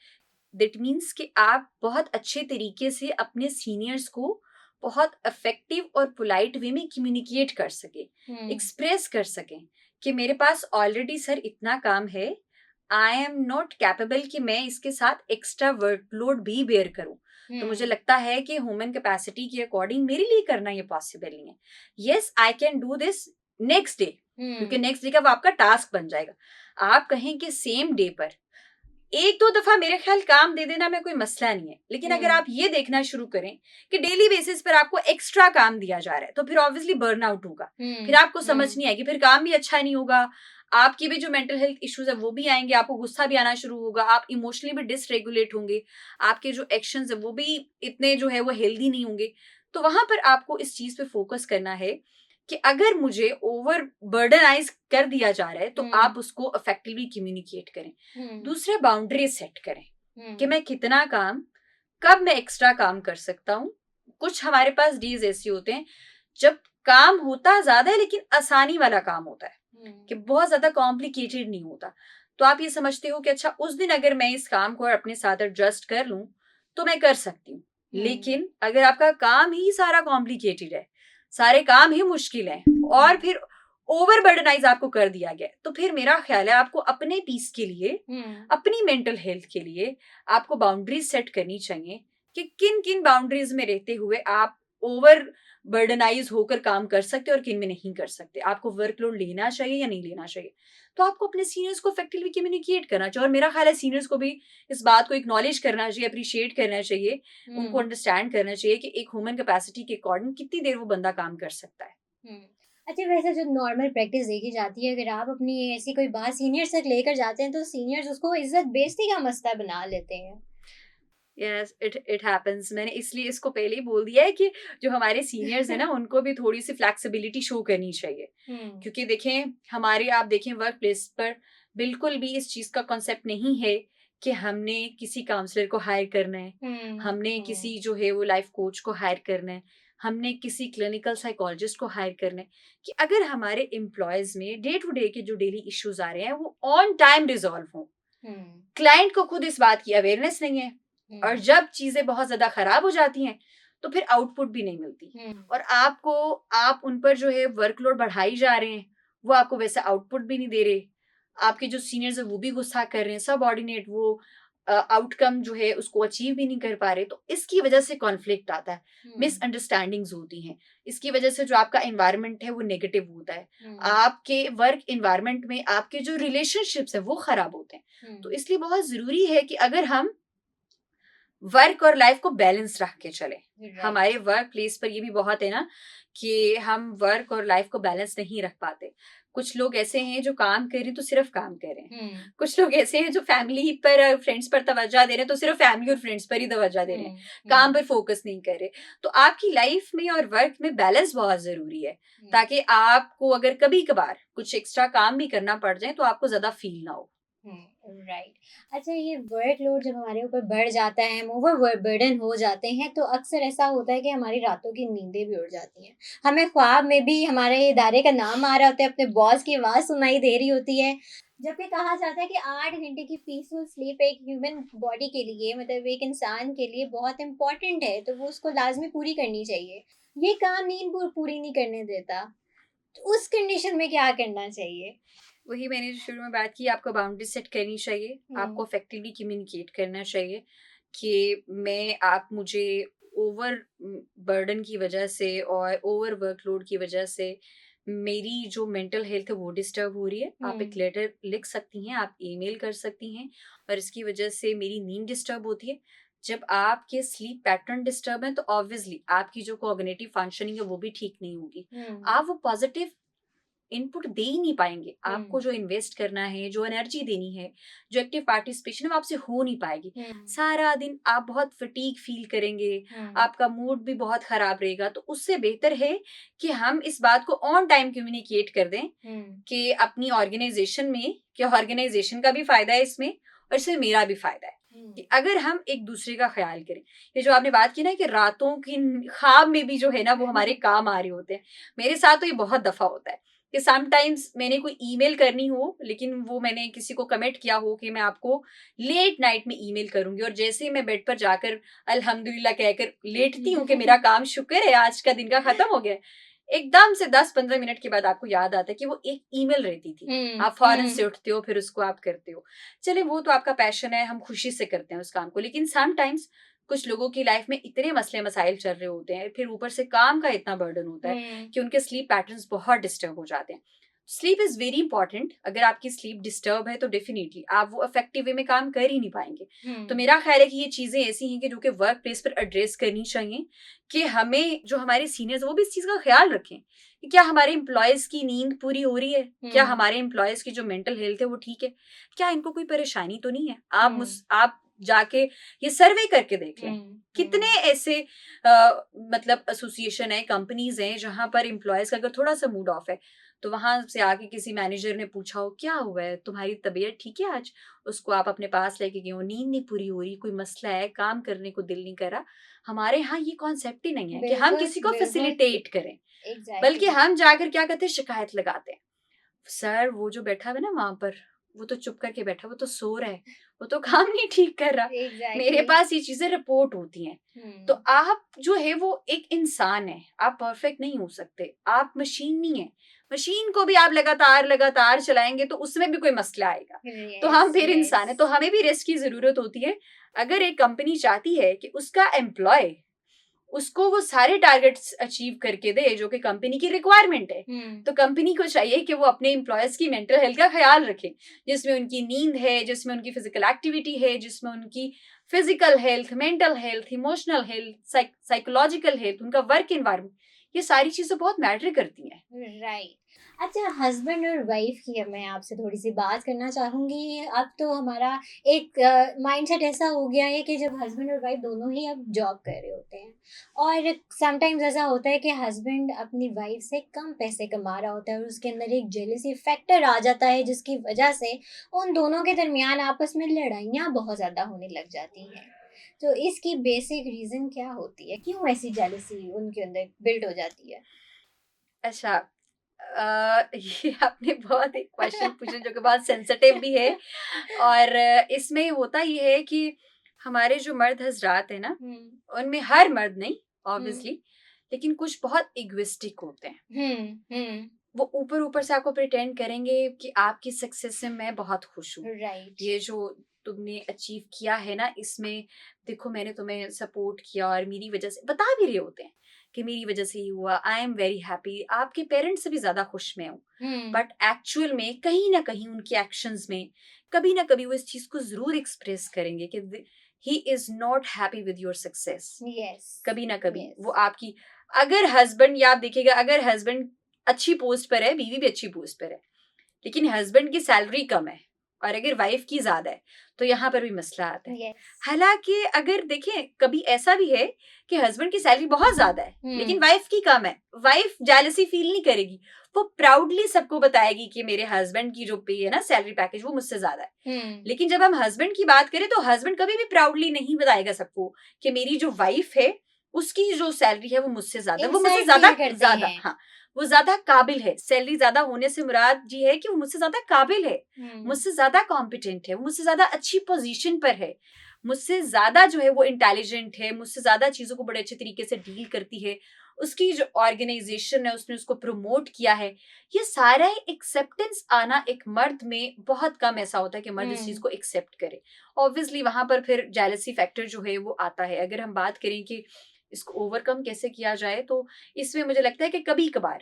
दैट मीन्स कि आप बहुत अच्छे तरीके से अपने सीनियर्स को बहुत इफेक्टिव और पोलाइट वे में कम्युनिकेट कर सके, एक्सप्रेस कर सकें कि मेरे पास ऑलरेडी सर इतना काम है, आई एम नॉट कैपेबल कि मैं इसके साथ एक्स्ट्रा वर्कलोड भी बेयर करूं। तो मुझे लगता है कि ह्यूमन कैपेसिटी के अकॉर्डिंग मेरे लिए करना ये पॉसिबल नहीं है। Yes, I can do this next day, क्योंकि नेक्स्ट डे का वो आपका टास्क बन जाएगा। आप कहें कि सेम डे पर एक दो दफा मेरे ख्याल काम दे देना में कोई मसला नहीं है, लेकिन अगर आप ये देखना शुरू करें कि डेली बेसिस पर आपको एक्स्ट्रा काम दिया जा रहा है, तो फिर ऑब्वियसली बर्न आउट होगा, फिर आपको समझ नहीं आएगी, फिर काम भी अच्छा नहीं होगा, आपकी भी जो मेंटल हेल्थ इश्यूज है वो भी आएंगे, आपको गुस्सा भी आना शुरू होगा, आप इमोशनली भी डिसरेगुलेट होंगे, आपके जो एक्शंस है वो भी इतने जो है वो हेल्दी नहीं होंगे। तो वहां पर आपको इस चीज पे फोकस करना है कि अगर मुझे ओवर बर्डनाइज कर दिया जा रहा है तो आप उसको इफेक्टिवली कम्युनिकेट करें। दूसरे, बाउंड्री सेट करें कि मैं कितना काम, कब मैं एक्स्ट्रा काम कर सकता हूँ। कुछ हमारे पास डीज ऐसे होते हैं जब काम होता ज्यादा है लेकिन आसानी वाला काम होता है, कि बहुत ज्यादा कॉम्प्लिकेटेड नहीं होता, तो आप ये समझते हो कि अच्छा उस दिन अगर मैं इस काम को अपने साथ एडजस्ट कर लूं तो मैं कर सकती हूँ। लेकिन अगर आपका काम ही सारा कॉम्प्लिकेटेड है, सारे काम ही मुश्किल हैं और फिर ओवर बर्डनाइज आपको कर दिया गया, तो फिर मेरा ख्याल है आपको अपने पीस के लिए, अपनी मेंटल हेल्थ के लिए आपको बाउंड्रीज सेट करनी चाहिए कि किन किन बाउंड्रीज में रहते हुए आप ओवर बर्डनाइज होकर काम कर सकते और किन में नहीं कर सकते, आपको वर्कलोड लेना चाहिए या नहीं लेना चाहिए। तो आपको अपने सीनियर्स को इफेक्टिवली कम्युनिकेट करना चाहिए और मेरा ख्याल है सीनियर्स को भी इस बात को एक्नॉलेज करना चाहिए, अप्रिशिएट करना चाहिए, उनको अंडरस्टैंड करना चाहिए कि एक ह्यूमन कैपेसिटी के अकॉर्डिंग कितनी देर वो बंदा काम कर सकता है। अच्छा, वैसे जो नॉर्मल प्रैक्टिस देखी जाती है, अगर आप अपनी ऐसी कोई बात सीनियर्स तक लेकर जाते हैं तो सीनियर्स उसको इज्जत बेइज्जती का मसला बना लेते हैं। Yes, it happens. मैंने इसलिए इसको पहले ही बोल दिया है कि जो हमारे सीनियर्स है ना उनको भी थोड़ी सी फ्लेक्सिबिलिटी शो करनी चाहिए, क्योंकि देखें हमारे, आप देखें वर्क प्लेस पर बिल्कुल भी इस चीज का कॉन्सेप्ट नहीं है कि हमने किसी काउंसलर को हायर करना है, हमने किसी जो है वो लाइफ कोच को हायर करना है, हमने किसी क्लिनिकल साइकोलॉजिस्ट को हायर करना है, कि अगर हमारे एम्प्लॉयज में डे टू डे के जो डेली इश्यूज आ रहे हैं वो ऑन टाइम रिजॉल्व हो। क्लाइंट को खुद इस बात की अवेयरनेस नहीं है और जब चीजें बहुत ज्यादा खराब हो जाती हैं तो फिर आउटपुट भी नहीं मिलती, और आप उन पर जो है वर्कलोड बढ़ाई जा रहे हैं, वो आपको वैसे आउटपुट भी नहीं दे रहे, आपके जो सीनियर्स है वो भी गुस्सा कर रहे हैं, सब ऑर्डिनेट वो आउटकम जो है उसको अचीव भी नहीं कर पा रहे, तो इसकी वजह से कॉन्फ्लिक्ट आता है, मिसअंडरस्टैंडिंग्स होती हैं, इसकी वजह से जो आपका एनवायरनमेंट है वो नेगेटिव होता है, आपके वर्क एनवायरनमेंट में आपके जो रिलेशनशिप्स है वो खराब होते हैं। तो इसलिए बहुत जरूरी है कि अगर हम वर्क और लाइफ को बैलेंस रख के चले, हमारे वर्क प्लेस पर ये भी बहुत है ना कि हम वर्क और लाइफ को बैलेंस नहीं रख पाते। कुछ लोग ऐसे हैं जो काम कर रहे हैं तो सिर्फ काम कर रहे हैं, कुछ लोग ऐसे हैं जो फैमिली पर फ्रेंड्स पर तवज्जो दे रहे हैं तो सिर्फ फैमिली और फ्रेंड्स पर ही तवज्जो दे रहे हैं, काम पर फोकस नहीं कर रहे। तो आपकी लाइफ में और वर्क में बैलेंस बहुत जरूरी है, ताकि आपको अगर कभी कभार कुछ एक्स्ट्रा काम भी करना पड़ जाए तो आपको ज्यादा फील ना हो। राइट। अच्छा, ये वर्कलोड जब हमारे ऊपर बढ़ जाता है, हम ओवर बर्डन हो जाते हैं, तो अक्सर ऐसा होता है कि हमारी रातों की नींदें भी उड़ जाती हैं। हमें ख्वाब में भी हमारे इदारे का नाम आ रहा होता है, अपने बॉस की आवाज़ सुनाई दे रही होती है। जबकि कहा जाता है कि 8 घंटे की पीसफुल स्लीप एक ह्यूमन बॉडी के लिए, मतलब एक इंसान के लिए बहुत इम्पोर्टेंट है, तो वो उसको लाज़मी पूरी करनी चाहिए। ये काम नींद पूरी नहीं करने देता, तो उस कंडीशन में क्या करना चाहिए? वही मैंने जो शुरू में बात की, आपको बाउंड्री सेट करनी चाहिए, आपको इफेक्टिवली कम्युनिकेट करना चाहिए कि आप मुझे ओवर बर्डन की वजह से और ओवर वर्कलोड की वजह से मेरी जो मेंटल हेल्थ है वो डिस्टर्ब हो रही है। आप एक लेटर लिख सकती हैं, आप ईमेल कर सकती हैं, और इसकी वजह से मेरी नींद डिस्टर्ब होती है। जब आपके स्लीप पैटर्न डिस्टर्ब है तो ऑब्वियसली आपकी जो कोऑग्निटिव फंक्शनिंग है वो भी ठीक नहीं होगी, आप वो पॉजिटिव इनपुट दे ही नहीं पाएंगे। आपको जो इन्वेस्ट करना है, जो एनर्जी देनी है, जो एक्टिव पार्टिसिपेशन है वो आपसे हो नहीं पाएगी। सारा दिन आप बहुत फटीग फील करेंगे, आपका मूड भी बहुत खराब रहेगा। तो उससे बेहतर है कि हम इस बात को ऑन टाइम कम्युनिकेट कर दें कि अपनी ऑर्गेनाइजेशन में, कि ऑर्गेनाइजेशन का भी फायदा है इसमें और इसमें मेरा भी फायदा है, कि अगर हम एक दूसरे का ख्याल करें। ये जो आपने बात की ना कि रातों की ख्वाब में भी जो है ना वो हमारे काम आ रहे होते हैं, मेरे साथ तो ये बहुत दफा होता है कि समटाइम्स मैंने कोई ईमेल करनी हो, लेकिन वो मैंने किसी को कमिट किया हो कि मैं आपको लेट नाइट में ईमेल करूंगी, और जैसे ही मैं बेड पर जाकर अल्हम्दुलिल्लाह कहकर लेटती हूँ कि मेरा काम शुक्र है आज का दिन का खत्म हो गया, एकदम से 10-15 मिनट के बाद आपको याद आता है कि वो एक ईमेल रहती थी। आप फौरन से उठते हो, फिर उसको आप करते हो। चले, वो तो आपका पैशन है, हम खुशी से करते हैं उस काम को, लेकिन समटाइम्स कुछ लोगों की लाइफ में इतने मसले मसाइल चल रहे होते हैं, फिर ऊपर से काम का इतना बर्डन होता है कि उनके स्लीप पैटर्न्स बहुत डिस्टर्ब हो जाते हैं। Sleep is very important. अगर आपकी स्लीप डिस्टर्ब है तो डेफिनेटली आप वो इफेक्टिव वे में काम कर ही नहीं पाएंगे। तो मेरा ख्याल है कि ये चीजें ऐसी हैं कि जो कि वर्क प्लेस पर एड्रेस करनी चाहिए, कि हमें जो हमारे सीनियर्स वो भी इस चीज का ख्याल रखें कि क्या हमारे एम्प्लॉयज की नींद पूरी हो रही है, क्या हमारे एम्प्लॉयज की जो मेंटल हेल्थ है वो ठीक है, क्या इनको कोई परेशानी तो नहीं है। आप जाके ये सर्वे करके देख लें, कितने ऐसे मतलब एसोसिएशन है, कंपनीज हैं जहां पर एम्प्लॉयज का अगर थोड़ा सा मूड ऑफ है तो वहां से आके किसी मैनेजर ने पूछा हो क्या हुआ है, तुम्हारी तबीयत ठीक है आज, उसको आप अपने पास लेके गए हो, नींद नहीं पूरी हो रही, कोई मसला है, काम करने को दिल नहीं कर रहा। हमारे यहाँ ये कॉन्सेप्ट ही नहीं है कि हम किसी को फैसिलिटेट करें, बल्कि हम जाकर क्या कहते हैं, शिकायत लगाते हैं। सर वो जो बैठा है ना वहां पर, वो तो चुप करके बैठा, वो तो सो रहा है, वो तो काम नहीं ठीक कर रहा। मेरे पास ये चीजें रिपोर्ट होती हैं। तो आप जो है वो एक इंसान है, आप परफेक्ट नहीं हो सकते, आप मशीन नहीं है। मशीन को भी आप लगातार लगातार चलाएंगे तो उसमें भी कोई मसला आएगा। तो हम फिर इंसान है, तो हमें भी रेस्ट की जरूरत होती है। अगर एक कंपनी चाहती है कि उसका एम्प्लॉय उसको वो सारे टारगेट्स अचीव करके दे जो कि कंपनी की रिक्वायरमेंट है, तो कंपनी को चाहिए कि वो अपने एम्प्लॉयज की मेंटल हेल्थ का ख्याल रखे, जिसमें उनकी नींद है, जिसमें उनकी फिजिकल एक्टिविटी है, जिसमें उनकी physical health, mental health, emotional health, psychological health, उनका वर्क एनवायरनमेंट, ये सारी चीजें बहुत मैटर करती हैं। राइट। अच्छा, हस्बैंड और वाइफ की अब मैं आपसे थोड़ी सी बात करना चाहूँगी। अब तो हमारा एक माइंडसेट ऐसा हो गया है कि जब हस्बैंड और वाइफ दोनों ही अब जॉब कर रहे होते हैं, और समटाइम्स ऐसा होता है कि हस्बैंड अपनी वाइफ से कम पैसे कमा रहा होता है और उसके अंदर एक जेलसी फैक्टर आ जाता है, जिसकी वजह से उन दोनों के दरमियान आपस में लड़ाइयाँ बहुत ज़्यादा होने लग जाती हैं। तो इसकी बेसिक रीज़न क्या होती है? क्यों ऐसी जेलसी उनके अंदर बिल्ड हो जाती है? अच्छा, ये आपने बहुत एक क्वेश्चन पूछा जो कि बहुत सेंसिटिव भी है, और इसमें होता ये है कि हमारे जो मर्द हजरात है ना, उनमें हर मर्द नहीं, ऑब्वियसली, लेकिन कुछ बहुत इगोइस्टिक होते हैं। वो ऊपर ऊपर से आपको प्रिटेंड करेंगे कि आपकी सक्सेस से मैं बहुत खुश हूँ, राइट। ये जो तुमने अचीव किया है ना, इसमें देखो मैंने तुम्हें सपोर्ट किया और मेरी वजह से बता भी रहे होते हैं कि मेरी वजह से ही हुआ, आई एम वेरी हैप्पी, आपके पेरेंट्स से भी ज्यादा खुश मैं हूँ। बट एक्चुअल में कहीं ना कहीं उनके एक्शंस में कभी ना कभी वो इस चीज को जरूर एक्सप्रेस करेंगे कि he is not happy with your success. Yes. कभी ना कभी यस। वो आपकी, अगर हस्बैंड, या आप देखिएगा अगर हस्बैंड अच्छी पोस्ट पर है, बीवी भी अच्छी पोस्ट पर है, लेकिन हस्बैंड की सैलरी कम है और अगर वाइफ की ज्यादा है, तो यहाँ पर भी मसला आता है। यस। हालांकि अगर देखें कभी ऐसा भी है कि हस्बैंड की सैलरी बहुत ज्यादा है लेकिन वाइफ की कम है, वाइफ जेलसी फील नहीं करेगी, वो प्राउडली सबको बताएगी कि मेरे हस्बैंड की जो पे है ना, सैलरी पैकेज, वो मुझसे ज्यादा है। लेकिन जब हम हस्बैंड की बात करें तो हस्बैंड कभी भी प्राउडली नहीं बताएगा सबको कि मेरी जो वाइफ है उसकी जो सैलरी है वो मुझसे ज्यादा, वो मुझसे ज्यादा ज्यादा, हाँ, वो ज्यादा काबिल है। सैलरी ज्यादा होने से मुराद जी है कि वो मुझसे ज्यादा काबिल है, मुझसे ज्यादा कॉम्पिटेंट है, वो मुझसे ज्यादा अच्छी पोजीशन पर है, मुझसे ज्यादा जो है वो इंटेलिजेंट है, मुझसे ज्यादा चीजों को बड़े अच्छे तरीके से डील करती है, उसकी जो ऑर्गेनाइजेशन है उसने उसको प्रमोट किया है। ये सारा एक्सेप्टेंस आना एक मर्द में बहुत कम ऐसा होता है कि मर्द इस चीज को एक्सेप्ट करे। ऑब्वियसली वहां पर फिर जेलसी फैक्टर जो है वो आता है। अगर हम बात करें कि इसको ओवरकम कैसे किया जाए, तो इसमें मुझे लगता है कि कभी कभार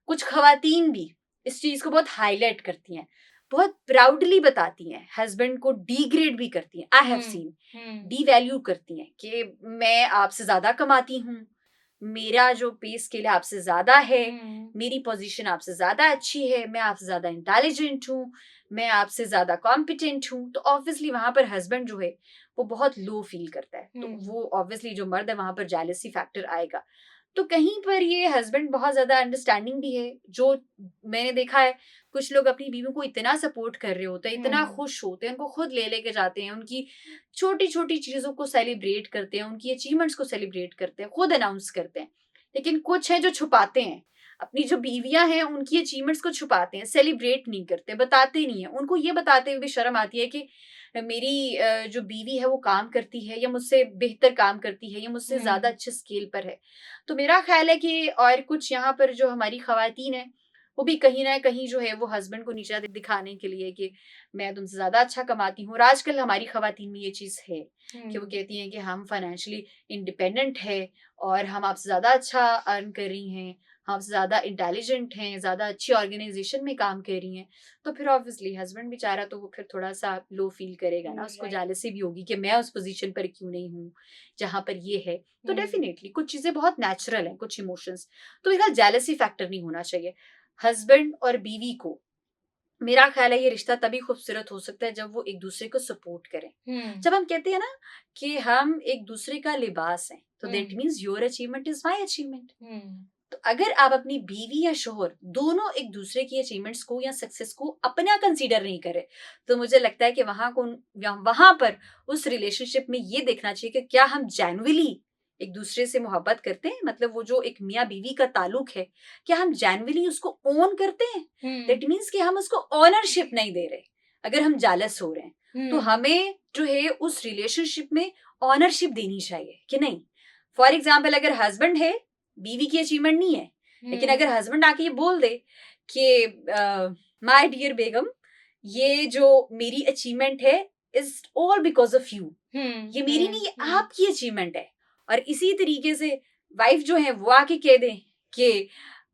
कुछ खवातीन भी इस चीज को बहुत हाईलाइट करती हैं, बहुत प्राउडली बताती हैं, हस्बैंड को डीग्रेड भी करती हैं, I have seen, D value करती हैं कि मैं आपसे ज्यादा कमाती हूँ, मेरा जो पे स्केल है आपसे ज्यादा है, मेरी पोजीशन आपसे ज्यादा अच्छी है, मैं आपसे ज्यादा इंटेलिजेंट हूँ, मैं आपसे ज्यादा कॉम्पिटेंट हूँ। तो ऑब्वियसली वहां पर हस्बैंड जो है वो बहुत लो फील करता है, तो वो ऑब्वियसली जो मर्द है वहां पर जेलसी फैक्टर आएगा। तो कहीं पर ये हस्बैंड बहुत ज्यादा अंडरस्टैंडिंग भी है, जो मैंने देखा है कुछ लोग अपनी बीवी को इतना सपोर्ट कर रहे होते हैं, इतना खुश होते हैं, उनको खुद ले लेके जाते हैं, उनकी छोटी छोटी चीजों को सेलिब्रेट करते हैं, उनकी अचीवमेंट्स को सेलिब्रेट करते हैं, खुद अनाउंस करते हैं। लेकिन कुछ है जो छुपाते हैं, अपनी जो बीवियां हैं उनकी अचीवमेंट्स को छुपाते हैं, सेलिब्रेट नहीं करते, बताते नहीं है। उनको ये बताते हुए भी शर्म आती है कि मेरी जो बीवी है वो काम करती है, या मुझसे बेहतर काम करती है, या मुझसे ज्यादा अच्छे स्केल पर है। तो मेरा ख्याल है कि और कुछ यहाँ पर जो हमारी खवातीन है वो भी कहीं ना कहीं जो है वो हस्बैंड को नीचा दिखाने के लिए कि मैं तुमसे ज्यादा अच्छा कमाती हूँ। और आजकल हमारी खवातीन में ये चीज है कि वो कहती हैं कि हम फाइनेंशियली इंडिपेंडेंट है और हम आपसे ज्यादा अच्छा अर्न कर रही हैं, हम ज्यादा इंटेलिजेंट हैं, ज्यादा अच्छी ऑर्गेनाइजेशन में काम कर रही हैं। तो फिर ऑब्वियसली हस्बैंड बेचारा तो वो फिर थोड़ा सा लो फील करेगा ना, उसको जेलसी भी होगी कि मैं उस पोजीशन पर क्यों नहीं हूँ जहां पर ये है। तो डेफिनेटली कुछ चीजें बहुत नेचुरल हैं, कुछ इमोशंस, तो मेरा जेलसी फैक्टर नहीं होना चाहिए। हस्बैंड और बीवी को, मेरा ख्याल है ये रिश्ता तभी खूबसूरत हो सकता है जब वो एक दूसरे को सपोर्ट करें। जब हम कहते हैं ना कि हम एक दूसरे का लिबास हैं, तो that means your achievement is my achievement. तो अगर आप अपनी बीवी या शोहर दोनों एक दूसरे की अचीवमेंट्स को या सक्सेस को अपना कंसीडर नहीं करे, तो मुझे लगता है कि वहां पर उस रिलेशनशिप में ये देखना चाहिए कि क्या हम जेन्युइनली एक दूसरे से मोहब्बत करते हैं, मतलब वो जो एक मियाँ बीवी का ताल्लुक है, क्या हम जेन्युइनली उसको ओन करते हैं। दैट मीन्स कि हम उसको ऑनरशिप नहीं दे रहे। अगर हम जालस हो रहे हैं तो हमें जो है उस रिलेशनशिप में ऑनरशिप देनी चाहिए कि नहीं। फॉर एग्जाम्पल, अगर हस्बैंड है, बीवी की अचीवमेंट नहीं है, लेकिन अगर हस्बैंड आके ये बोल दे कि माय डियर बेगम, ये जो मेरी अचीवमेंट है is all because of you, ये मेरी नहीं, ये आपकी अचीवमेंट है। और इसी तरीके से वाइफ जो है वो आके कह दे कि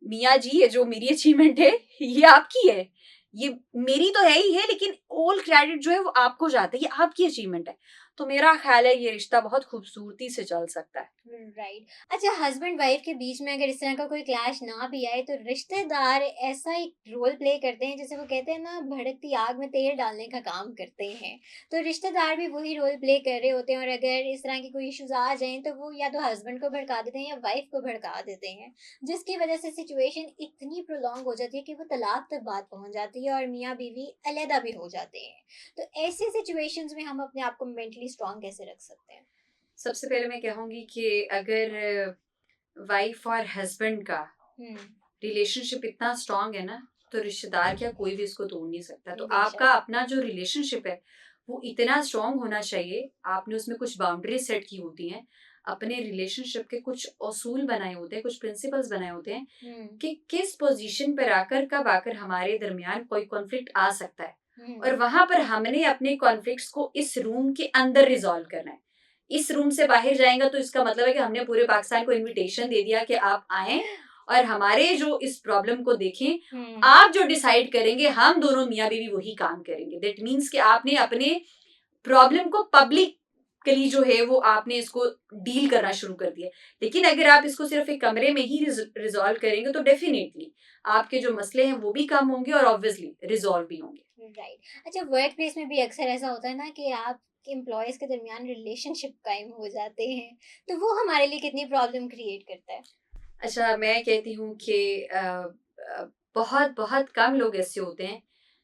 मियाँ जी ये जो मेरी अचीवमेंट है ये आपकी है, ये मेरी तो है ही है लेकिन ऑल क्रेडिट जो है वो आपको जाता है, ये आपकी अचीवमेंट है। तो मेरा ख्याल है ये रिश्ता बहुत खूबसूरती से चल सकता है। राइट। अच्छा, हस्बैंड वाइफ के बीच में अगर इस तरह का कोई क्लैश ना भी आए तो रिश्तेदार ऐसा एक रोल प्ले करते हैं, जैसे वो कहते हैं ना, भड़कती आग में तेल डालने का काम करते हैं। तो रिश्तेदार भी वही रोल प्ले कर रहे होते हैं, और अगर इस तरह की कोई इश्यूज आ जाएं तो वो या तो हस्बैंड को भड़का देते हैं या वाइफ को भड़का देते हैं, जिसकी वजह से सिचुएशन इतनी प्रोलॉन्ग हो जाती है कि वो तलाक तक बात पहुंच जाती है और मियाँ बीवी अलहदा भी हो जाते हैं। तो ऐसी सिचुएशंस में हम अपने आप को मेंटली स्ट्रांग कैसे रख सकते हैं? सबसे पहले मैं कहूंगी कि अगर वाइफ और हस्बैंड का रिलेशनशिप इतना स्ट्रांग है ना, तो रिश्तेदार क्या कोई भी इसको तोड़ नहीं सकता। तो आपका अपना जो रिलेशनशिप है वो इतना स्ट्रांग होना चाहिए, आपने उसमें कुछ बाउंड्री सेट की होती हैं। अपने रिलेशनशिप के कुछ उसूल बनाए होते हैं, कुछ प्रिंसिपल्स बनाए होते हैं कि किस पोजीशन पर आकर कब आकर हमारे दरमियान कोई कॉन्फ्लिक्ट आ सकता है, और वहां पर हमने अपने कॉन्फ्लिक्ट्स को इस रूम के अंदर रिजॉल्व करना है। इस रूम से बाहर जाएगा तो इसका मतलब है कि हमने पूरे पाकिस्तान को इनविटेशन दे दिया कि आप आए और हमारे जो इस प्रॉब्लम को देखें, आप जो डिसाइड करेंगे हम दोनों मियाँ बीवी वही काम करेंगे। दैट मीन्स कि आपने अपने प्रॉब्लम को पब्लिकली जो है वो आपने इसको डील करना शुरू कर दिया। लेकिन अगर आप इसको सिर्फ एक कमरे में ही रिजॉल्व करेंगे तो डेफिनेटली आपके जो मसले हैं वो भी कम होंगे और ऑब्वियसली रिजॉल्व भी होंगे। राइट। अच्छा, वर्क प्लेस में भी अक्सर ऐसा होता है ना कि आप एम्प्लॉयज के दरमियान रिलेशनशिप कायम हो जाते हैं, तो वो हमारे लिए कितनी प्रॉब्लम क्रिएट करता है? अच्छा, मैं कहती हूँ कि बहुत बहुत कम लोग ऐसे होते हैं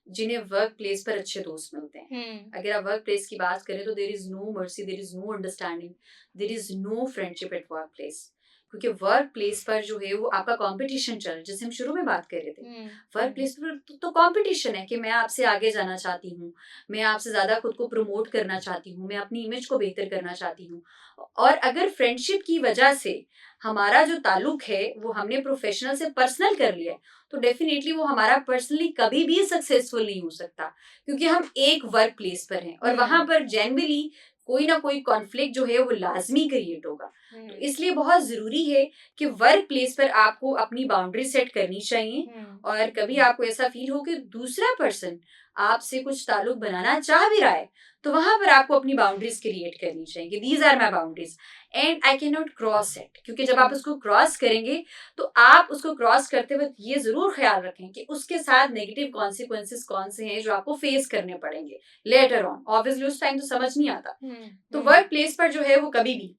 जिन्हें वर्क प्लेस पर अच्छे दोस्त मिलते हैं। अगर आप वर्क प्लेस की बात करें तो there is no mercy, there is no understanding, there is no friendship at work place. क्योंकि वर्क प्लेस पर जो है वो आपका कंपटीशन चल, जैसे हम शुरू में बात कर रहे थे, वर्क प्लेस पर तो कंपटीशन है कि मैं आपसे आगे जाना चाहती हूँ, मैं आपसे ज्यादा खुद को प्रमोट करना चाहती हूँ, मैं अपनी इमेज को बेहतर करना चाहती हूँ। और अगर फ्रेंडशिप की वजह से हमारा जो ताल्लुक है वो हमने प्रोफेशनल से पर्सनल कर लिया है, तो डेफिनेटली वो हमारा पर्सनली कभी भी सक्सेसफुल नहीं हो सकता, क्योंकि हम एक वर्क प्लेस पर हैं और वहां पर जनरली कोई ना कोई कॉन्फ्लिक्ट जो है वो लाजमी क्रिएट होगा। तो इसलिए बहुत जरूरी है कि वर्क प्लेस पर आपको अपनी बाउंड्री सेट करनी चाहिए, और कभी आपको ऐसा फील हो कि दूसरा पर्सन आपसे कुछ ताल्लुक बनाना चाह भी रहा है तो वहां पर आपको अपनी बाउंड्रीज क्रिएट करनी चाहिए कि these are my boundaries and I can not cross it. क्योंकि जब आप उसको क्रॉस करेंगे तो आप उसको क्रॉस करते वक्त ये जरूर ख्याल रखें कि उसके साथ नेगेटिव कॉन्सिक्वेंसेस कौन से हैं जो आपको फेस करने पड़ेंगे लेटर ऑन। ऑब्वियसली उस टाइम तो समझ नहीं आता। तो वर्क प्लेस पर जो है वो कभी भी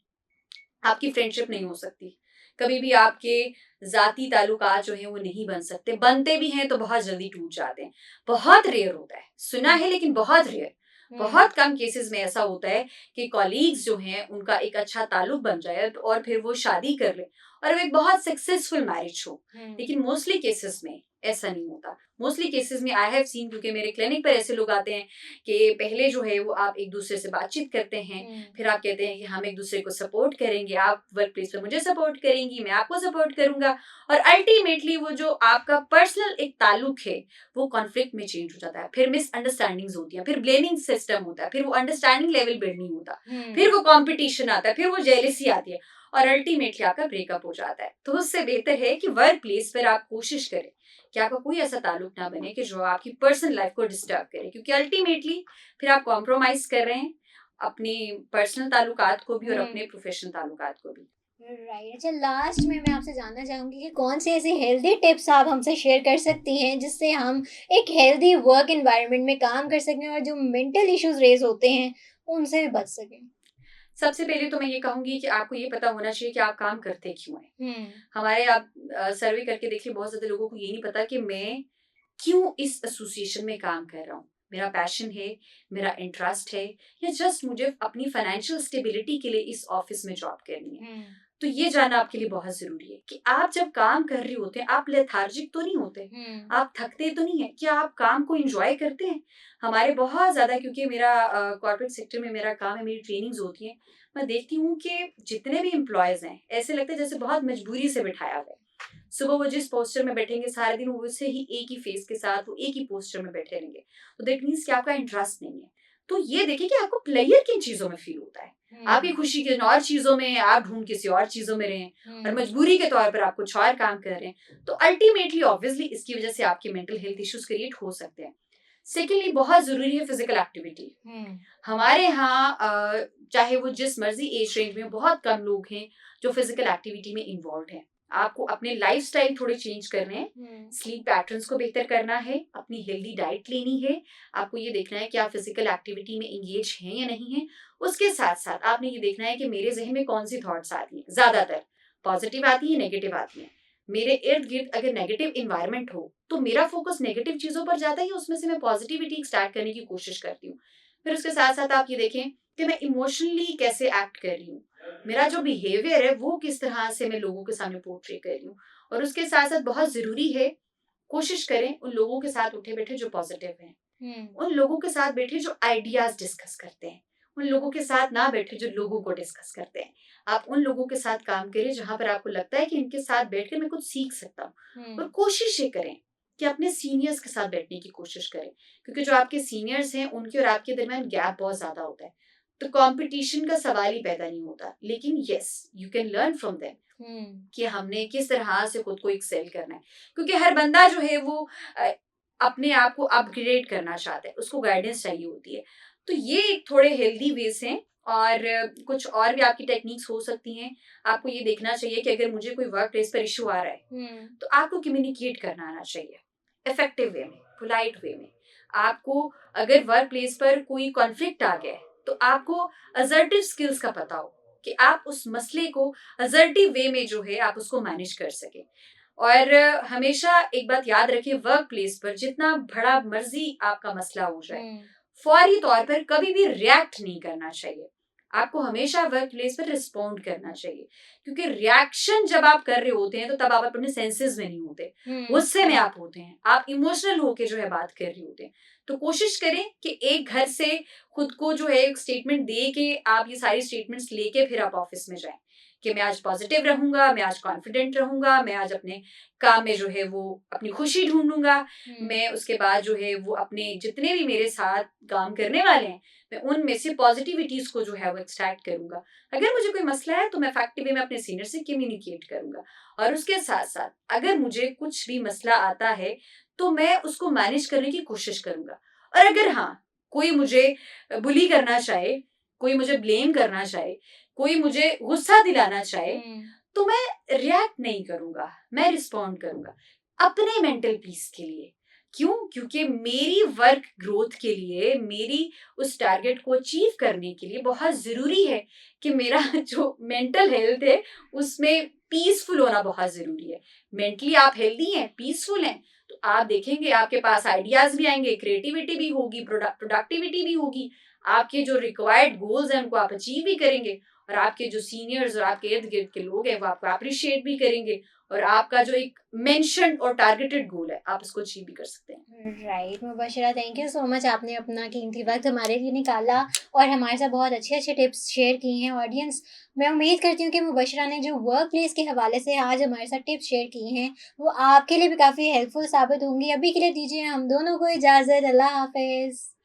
आपकी फ्रेंडशिप नहीं हो सकती, कभी भी आपके जाती ताल्लुकात जो है वो नहीं बन सकते, बनते भी हैं तो बहुत जल्दी टूट जाते हैं। बहुत रेयर होता है, सुना है लेकिन बहुत रेयर, बहुत कम केसेस में ऐसा होता है कि कॉलीग्स जो हैं उनका एक अच्छा ताल्लुक बन जाए और फिर वो शादी कर ले और वो एक बहुत सक्सेसफुल मैरिज हो। लेकिन मोस्टली केसेस में ऐसा नहीं होता। मोस्टली केसेस में आई हैव सीन, क्योंकि मेरे क्लिनिक पर ऐसे लोग आते हैं कि पहले जो है वो आप एक दूसरे से बातचीत करते हैं, फिर आप कहते हैं कि हम एक दूसरे को सपोर्ट करेंगे, आप वर्क प्लेस पर मुझे सपोर्ट करेंगी, मैं आपको सपोर्ट करूंगा, और अल्टीमेटली वो जो आपका पर्सनल एक ताल्लुक है वो कॉन्फ्लिक्ट में चेंज हो जाता है। फिर मिसअंडरस्टैंडिंग्स होती हैं, फिर ब्लेमिंग सिस्टम होता है, फिर वो अंडरस्टैंडिंग लेवल बिल्ड नहीं होता, फिर वो कॉम्पिटिशन आता है, फिर वो जेलसी आती है और अल्टीमेटली आपका ब्रेकअप हो जाता है। तो उससे बेहतर है कि वर्क प्लेस पर आप कोशिश करें कि आपका कोई ऐसा ताल्लुक ना बने कि जो आपकी पर्सनल लाइफ को डिस्टर्ब करे, क्योंकि अल्टीमेटली फिर आप कॉम्प्रोमाइज कर रहे हैं अपने पर्सनल ताल्लुकात को भी और अपने प्रोफेशनल ताल्लुकात को भी। राइट। अच्छा, लास्ट में मैं आपसे जानना चाहूंगी कि कौन से ऐसे हेल्दी टिप्स आप हमसे शेयर कर सकती हैं जिससे हम एक हेल्दी वर्क एनवायरनमेंट में काम कर सकें और जो मेंटल इश्यूज रेज होते हैं उनसे भी बच सकें? सबसे पहले तो मैं ये कहूंगी कि आपको ये पता होना चाहिए कि आप काम करते क्यों हैं। हमारे आप सर्वे करके देखिए, बहुत ज्यादा लोगों को ये नहीं पता कि मैं क्यों इस एसोसिएशन में काम कर रहा हूँ। मेरा पैशन है, मेरा इंटरेस्ट है, या जस्ट मुझे अपनी फाइनेंशियल स्टेबिलिटी के लिए इस ऑफिस में जॉब करनी है। तो ये जानना आपके लिए बहुत जरूरी है कि आप जब काम कर रहे होते हैं आप लेथार्जिक तो नहीं होते, आप थकते तो नहीं है, क्या आप काम को एंजॉय करते हैं। हमारे बहुत ज्यादा, क्योंकि मेरा कॉर्पोरेट सेक्टर में मेरा काम है, मेरी ट्रेनिंग्स होती हैं, मैं देखती हूँ कि जितने भी एम्प्लॉयज हैं ऐसे लगता है जैसे बहुत मजबूरी से बिठाया हुआ है। सुबह वो जिस पोस्टर में बैठेंगे सारे दिन वो उसे ही एक ही फेस के साथ वो एक ही पोस्टर में बैठे रहेंगे, तो दैट मीन्स कि आपका इंटरेस्ट नहीं है। तो ये देखिए कि आपको प्लेयर किन चीजों में फील होता है, आपकी खुशी किन और चीजों में, आप ढूंढ किसी और चीजों में रहे और मजबूरी के तौर पर आप कुछ और काम कर रहे हैं, तो अल्टीमेटली ऑब्वियसली इसकी वजह से आपके मेंटल हेल्थ इश्यूज क्रिएट हो सकते हैं। सेकेंडली, बहुत जरूरी है फिजिकल एक्टिविटी। हमारे यहाँ चाहे वो जिस मर्जी एज रेंज में, बहुत कम लोग हैं जो फिजिकल एक्टिविटी में इन्वॉल्व हैं। आपको अपने लाइफस्टाइल थोड़े चेंज करने हैं, स्लीप पैटर्न्स को बेहतर करना है, अपनी हेल्दी डाइट लेनी है, आपको ये देखना है कि आप फिजिकल एक्टिविटी में एंगेज हैं या नहीं है। उसके साथ साथ आपने ये देखना है कि मेरे जहन में कौन सी थॉट्स आती हैं, ज्यादातर पॉजिटिव आती है, नेगेटिव आती है। मेरे इर्द गिर्द अगर नेगेटिव इन्वायरमेंट हो तो मेरा फोकस नेगेटिव चीजों पर जाता है, उसमें से मैं पॉजिटिविटी स्टार्ट करने की कोशिश करती हूँ। फिर उसके साथ साथ आप ये देखें कि मैं इमोशनली कैसे एक्ट कर रही हूँ, मेरा जो बिहेवियर है वो किस तरह से मैं लोगों के सामने पोर्ट्रे कर रही हूँ। और उसके साथ साथ बहुत जरूरी है, कोशिश करें उन लोगों के साथ उठे बैठे जो पॉजिटिव हैं, उन लोगों के साथ बैठे जो आइडियाज डिस्कस करते हैं, उन लोगों के साथ ना बैठे जो लोगों को डिस्कस करते हैं। आप उन लोगों के साथ काम करिए जहां पर आपको लगता है कि इनके साथ बैठकर मैं कुछ सीख सकता हूँ। और कोशिश ये करें कि अपने सीनियर्स के साथ बैठने की कोशिश करें, क्योंकि जो आपके सीनियर्स हैं उनके और आपके दरमियान गैप बहुत ज्यादा होता है, तो कंपटीशन का सवाल ही पैदा नहीं होता। लेकिन yes, you can learn from them कि हमने किस तरह से खुद को एक्सेल करना है, क्योंकि हर बंदा जो है वो अपने आप को अपग्रेड करना चाहता है, उसको गाइडेंस चाहिए होती है। तो ये एक थोड़े हेल्दी वेज हैं। और कुछ और भी आपकी टेक्निक्स हो सकती हैं। आपको ये देखना चाहिए कि अगर मुझे कोई वर्क प्लेस पर इशू आ रहा है तो आपको कम्युनिकेट करना आना चाहिए इफेक्टिव वे में, पोलाइट वे में। आपको अगर वर्क प्लेस पर कोई कॉन्फ्लिक्ट आ गया है तो आपको असर्टिव स्किल्स का पता हो कि आप उस मसले को असर्टिव वे में जो है आप उसको मैनेज कर सके। और हमेशा एक बात याद रखिए, वर्क प्लेस पर जितना बड़ा मर्जी आपका मसला हो जाए, फौरी तौर पर कभी भी रिएक्ट नहीं करना चाहिए। आपको हमेशा वर्क प्लेस पर रिस्पॉन्ड करना चाहिए, क्योंकि रिएक्शन जब आप कर रहे होते हैं तो तब आप अपने सेंसेस में नहीं होते, गुस्से में आप होते हैं, आप इमोशनल होके जो है बात कर रहे होते हैं। तो कोशिश करें कि एक घर से खुद को जो है एक स्टेटमेंट दे के आप ये सारी स्टेटमेंट्स लेके फिर आप ऑफिस में जाएं कि मैं आज पॉजिटिव रहूंगा, मैं आज कॉन्फिडेंट रहूंगा, मैं आज अपने काम में जो है वो अपनी खुशी ढूंढूंगा, मैं उसके बाद जो है वो अपने जितने भी मेरे साथ काम करने वाले हैं मैं उनमें से पॉजिटिविटीज को जो है वो एक्सट्रैक्ट करूंगा। अगर मुझे कोई मसला है तो मैं इफेक्टिव वे में अपने सीनियर से कम्युनिकेट करूंगा। और उसके साथ साथ अगर मुझे कुछ भी मसला आता है तो मैं उसको मैनेज करने की कोशिश करूंगा। और अगर हाँ, कोई मुझे बुली करना चाहे, कोई मुझे ब्लेम करना चाहे, कोई मुझे गुस्सा दिलाना चाहे, तो मैं रिएक्ट नहीं करूंगा, मैं रिस्पॉन्ड करूंगा अपने मेंटल पीस के लिए। क्यों? क्योंकि मेरी वर्क ग्रोथ के लिए, मेरी उस टारगेट को अचीव करने के लिए बहुत जरूरी है कि मेरा जो मेंटल हेल्थ है उसमें पीसफुल होना बहुत जरूरी है। मेंटली आप हेल्दी हैं, पीसफुल हैं, तो आप देखेंगे आपके पास आइडियाज भी आएंगे, क्रिएटिविटी भी होगी, प्रोडक्टिविटी भी होगी, आपके जो रिक्वायर्ड गोल्स हैं उनको आप अचीव भी करेंगे, और आपके जो सीनियर्स और आपके इर्द गिर्द के लोग हैं वो आपको अप्रिशिएट भी करेंगे, और आपका जो एक मेंशन और टारगेटेड गोल है आप उसको अचीव भी कर सकते हैं। Right Mubashra, thank you so much, आपने अपना कीमती वक्त हमारे लिए निकाला और हमारे साथ बहुत अच्छे अच्छे टिप्स शेयर की हैं। ऑडियंस, मैं उम्मीद करती हूँ कि मुबशरा ने जो वर्क प्लेस के हवाले से आज हमारे साथ टिप्स शेयर की हैं वो आपके लिए भी काफ़ी हेल्पफुल साबित होंगी। अभी के लिए दीजिए हम दोनों को इजाज़त। अल्लाह हाफिज़।